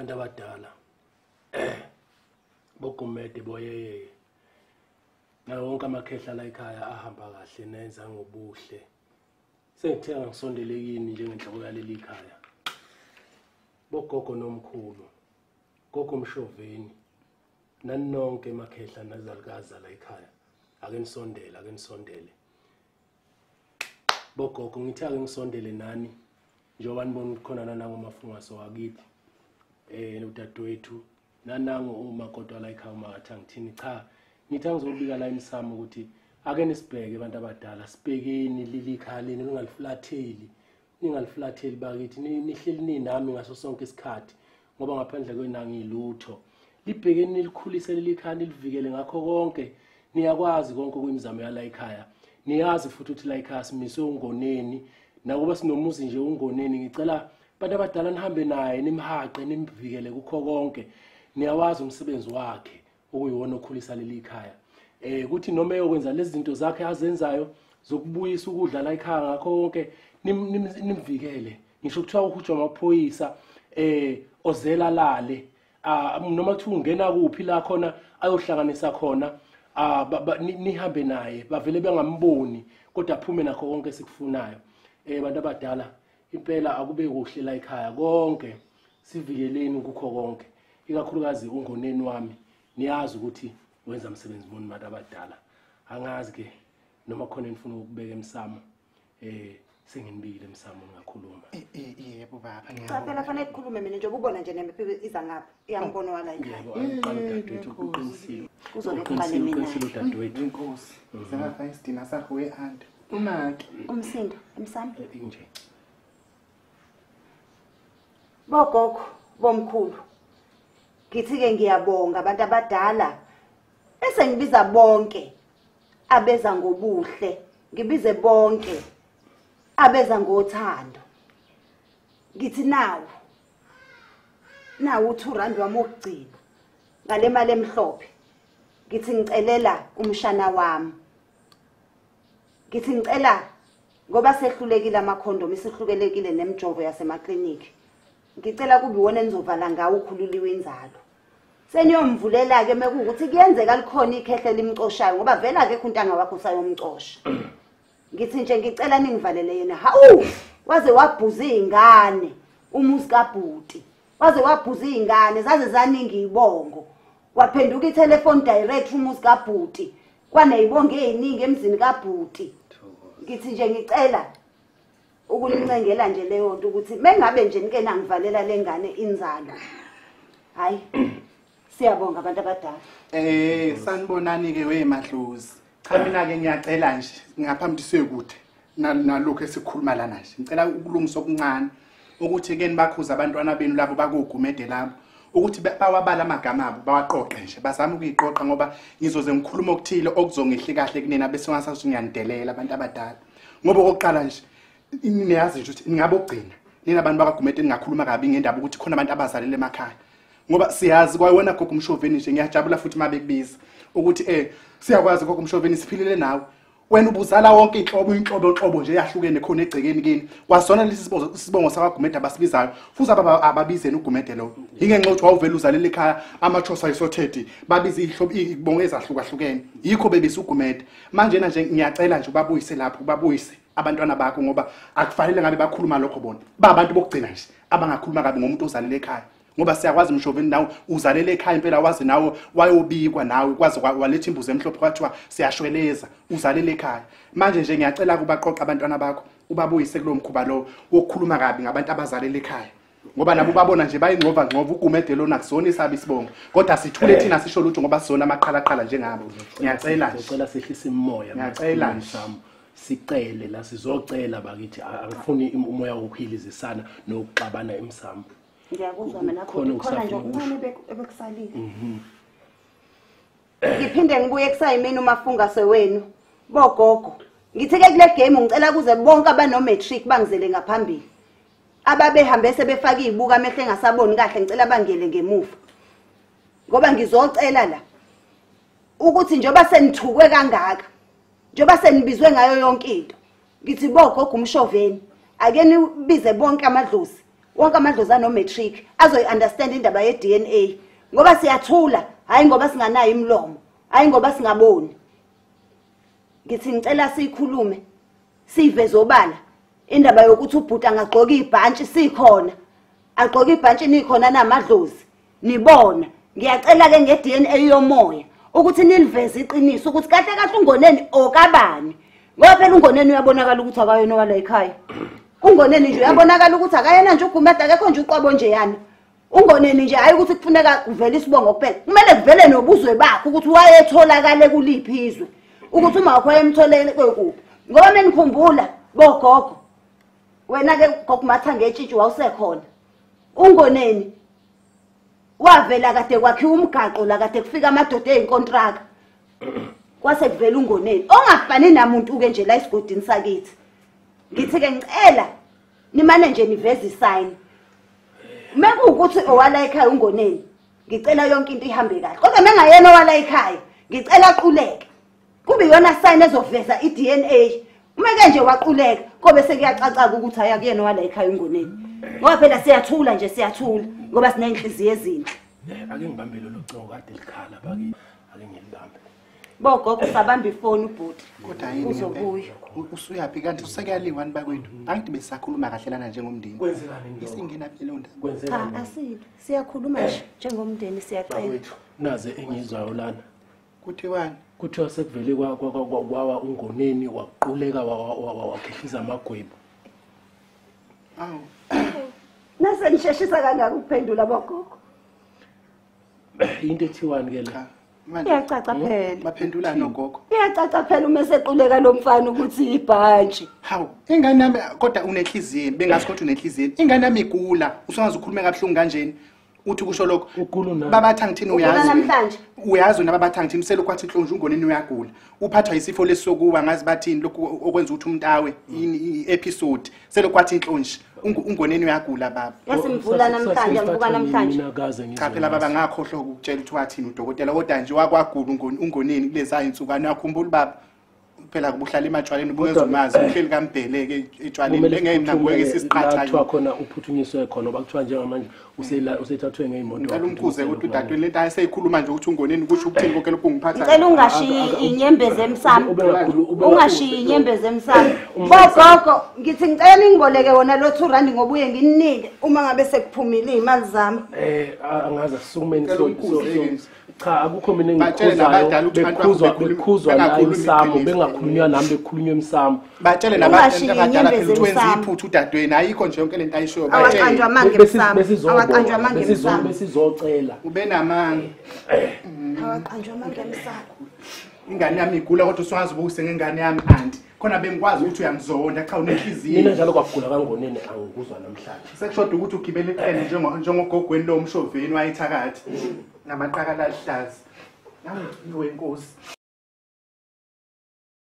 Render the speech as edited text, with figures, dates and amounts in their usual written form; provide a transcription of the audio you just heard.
Bantu abadala boGumede boyeye nawo wonke amakhehla la ekhaya ahamba kahle nenza ngobuhle sengithenga ngisondelekini njengenhloko yaleli ekhaya bogogo nomkhulu gogo Mshoveni nanonke emakhehla nazalikazi la ekhaya ake nisondele bogogo ngithi ake ngisondele nani njengoba nibona khona nanango mafungaso wakithi udadewethu nanango uma kodwa la ekhaya uma ngathi ngithini cha ngithi ngizobika la Emsamo ukuthi ake nisibheke abantu abadala sibhekeni leli ekhaya leni ningaliflatheli bakithi nihleli ninami ngaso sonke isikhathi ngoba ngaphandle kwenanga ilutho libhekeni nilikhulise leli ekhaya nilivikele ngakho konke niyakwazi konke kwimizamo yala ekhaya niyazi futhi ukuthi la ekhaya simise ungoneni nakuba sinomuzi nje ungoneni ngicela abantu abadala nihambe naye nimhaqe nimvikele kukho konke niyawazi umsebenzi wakhe okuyiwona okhulisa leli ekhaya ukuthi noma eyokwenza lezi zinto zakhe azenzayo zokubuyisa ukudla la ekhaya ngakho konke nimvikele ngisho kuthiwa uhujwa amaphoyisa ozela lale noma kuthi ungena kuphi la khona ayohlanganisa khona nihambe naye bavele bengamboni kodwa aphume nakho konke esikufunayo abantu abadala impela akube kuhle la ekhaya konke sivikeleni kukho konke ikakhulukazi ungoneni wami niyazi ukuthi wenza umsebenzi muni abantu abadala angazi ke noma khona nifuna ukubeka Emsamo senginibikile Emsamo ngakhuluma yebo baba cha phela fanele ukukhulume mina njengoba ubona nje nempilo iza ngapha iyangibona wala ekhaya kuzolekubale mina dadewethu inkosi sengafa isidina sakho weaunt unaki umsindo Emsamo nje bogogo bomkhulu ngithi ke ngiyabonga abantu abadala bese ngibiza bonke abeza ngobuhle ngibize bonke abeza ngothando ngithi nawo u2 wami wokugcina ngale mali emhlophe ngithi ngicelela umshana wami ngithi ngicela ngoba sehlulekile amakhondomu isihlukelekile nemjovo yasemakliniki ngicela kube wona enizovala ngawo ukhululiwe inzalo seniyomvulela ke mekuthi kuyenzeka likhona ikhehle limcoshayo ngoba vela ke kuntanga wakho sayomcosha ngithi nje ngicela ningivalele yena hawu waze wabhuza izingane umuzi kaBhuti waze wabhuza izingane zaze zaningi ibongo waphenduka itelephone direct umuzi kaBhuti kwanezibongo eziningi emzini kaBhuti ngithi nje ngicela ukunincengela nje leyo nto ukuthi mengabe nje nike nangivalela lengane inzalo hayi siyabonga abantu abadala sanibonani ke weMadlozi cha mina ke ngiyacela nje ngaphambi sekude nalokho esikhuluma lana nje ngicela ukulungisa okuncane ukuthi ke nibakhuza abantwana benu labo bakugumede labo ukuthi bawabala amagama abo bawaqoqe nje bazama ukuyiqoqa ngoba ngizoze ngikhuluma okuthile okuzongihle kahle kunina bese ngasathi ngiyandelela abantu abadala ngoba oqala nje niyazi nje ukuthi ningabe ogcina nina abantu bakagumede ningakhuluma kabi ngendaba ukuthi khona abantu abazalele emakhaya ngoba siyazi kwayona gogo Mshoveni nje ngiyajabula futhi mabekubiza ukuthi siyakwazi gogo Mshoveni siphilele nawe wena ubuzala wonke inhlobo nje yahlukene khona egcekeni kini wasona lesi sibongo sakagumede abasibizayo futhi ababizeni ugumede lo ingenxa ukuthi wawuvela uzalele ekhaya amachosa isothedi babiza ihlobo ibongo ezahlukahlukene yikho bebisa ugumede manje nje ngiyacela nje ubabuyise lapho ubabuyise abantwana bakho ngoba akufanele ngabe bakhuluma lokho bona abantu bokugcina nje abangakhuluma kabi ngomuntu ozalele ekhaya ngoba siyakwazi Mshoveni nawe uzalele ekhaya impela wazi nawe wayobikwa nawe kwazi waletha imbuzi emhlophe kwathiwa siyashweleza uzalele ekhaya manje nje ngiyacela kubaqoqa abantwana bakho ubabuyise kulo mkhuba lo wokukhuluma kabi ngabantu abazalele ekhaya ngoba nabo babona nje bayingcova ugumede lo nakusona isabi isibongo kodwa sithule thina sisho lutho ngoba sizona amaqhalaqhala njengabo ngiyacela sehlisa imoya ngiyacela Emsamo sicele la sizocela bakithi angifuni umoya wokuhilizisana nokuxabana Emsamo ngiyakuzwa mina khona nje okuncane ebekusalile ngiphinde ngibuye kusayimini umafungase wenu bogogo ngithi ke kule game ngicela kuze bonke abanomatric bangizele ngaphambili ababehambe sebefaka izibuka amehle engasaboni kahle ngicela bangele ngemuva ngoba ngizocela la ukuthi njoba senithukwe kangaka njoba senibizwe ngayo yonke into ngithi bogogo Mshoveni ake nibize bonke amadlozi wonke amadlozana no-matric azoyi-understand indaba ye-DNA ngoba siyathula hayi ngoba singanayo imlomo hayi ngoba singaboni. Ngithi ngicela siyikhulume siveze obala indaba yokuthi ubhuti angagqoka ibhantshi sikhona agqoka ibhantshi nikhona namadlozi nibona. Ngiyacela ke nge-DNA yomoya ukuthi niliveze iqiniso ukuthi kahle kahle ungoneni okabani ngoba phela ungoneni uyabonakala ukuthi akayena wala ekhaya. Ungoneni nje uyabonakala ukuthi akayena nje uGumede akekho nje uqwabo nje yana. Ungoneni nje hayi ukuthi kufuneka kuvele isibongo kuphela kumele kuvele nobuzwe bakho ukuthi wayetholakale kuliphi izwe ukuthi uma wakho emtholele kwekuphi ngoba menikhumbula bogogo wena ke gokumatha ngetshitshi wawusekhona. Ungoneni wavela kade kwakhiwa umgaqo la kade kufika amadoda ezinkontraka kwase kuvela ungoneni ongafani namuntu ke nje la esigodini sakithi. Ngithi ke ngicela nimane nje niveze isign mekuwukuthi owala ekhaya ungoneni ngicela yonke into ihambe kahle kodwa mengayena owala ekhaya ngicela aquleke kube yona sign ezoveza i-DNA umeke nje waquleka kobe sekuyacaca ukuthi haya kuyena owala ekhaya ungoneni ngoba phela siyathula nje siyathula ngoba sinenhliziyo ezinhle. Ake ngibambele lo cingo kade likhala baki ake ngilibambe. Bogogo sabamba ifoni ubhuti. Kodwa yini uzobuya. Usuyaphi kanti usekuyaliwa ni bakwethu? Angithi besisakhuluma kahlelana njengomndeni. Kwenzekani nje? Isingena phela onda. Kwenzekani? Cha asile. Siyakhuluma nje njengomndeni siyacela. Bakwethu naze engizwayo lana. Kuthiwani? Kuthiwa sekuvele kwawa ungoneni waquleka wakhehliza amagwebu. Awu. Nase nisheshisa kangaka ukuphendula bogogo. Into ethiwani ke la? Iyacaca phela. Baphendula nogogo. Iyacaca phela uma sequleka lo mfana ukuthi ibhantshi. Hawu, ingane yami kodwa unenhliziyo, bengazi kodwa unenhliziyo. Ingane yami igula, usangaze ukhulume kabuhlungu kanjeni. Uthi kusho lokho. Ugulu nami. Babatha ngithini uyazi? Namhlanje. Uyazi nababatha ngithini selokwathi inhlonje ungoneni uyagula. Uphathwa isifo lesokuwa ngazi bathini lokho okwenza ukuthi umntawe i-episode selokwathi inhlonje. Ungoneni uyagula baba. Yasimvula namhlanje ngivuka namhlanje. Cha phela baba ngakhohlwa ukutshela ukuthi wathini udokotela kodwa nje wakwagula ungoneni kuleza insukwana yakhumbula baba. Phela kubuhlala ematshwaleni ubungenza umazi uhleli kaMbheleke etshwaleni bengeyimnangweke sisiqatha nje khona uphuthunyiswe khona obakuthiwa njengamanje usethathwe ngeyimoto. Ngicela umkhuze ukuthi udadweni lento ayiseyikhuluma nje ukuthi ungoneni kusho ukuthini konke lokho ngiphatha. Ngicela ungashiyi inyembezi emsamo. Ungashiyi inyembezi emsamo. Bogogo ngithi ngicela ningiboleke wona lo 2 rand ngobuye nginike uma ngabe sekuphumile izimali zami. Angazi asikumeni so cha akukho mina engikhuzayo bekhuzwa la Emsamo bengakhulunywa nami bekhulunywa Emsamo. Batshele nabantu abadala phela ukuthi wenza iphuthu udadweni ayikho nje yonke lento ayishoyo batshele. Awaqanjwa mange Emsamo. Awaqanjwa mange Emsamo. Besizocela. Ube namanga. Awaqanjwa mange Emsamo. Ingane yami igula kodwa usungazi ubuse ngengane yami anti. Khona bengikwazi ukuthi uyangizonda cha unenhliziyo. Mina njalo kwagula kangoneni angikuzwa namhlanje. Sekushoda ukuthi ugibele iqene njengogogweni lo mshoveni wayithakathi. Namaqaka lahlaza. Nawe wenkosi.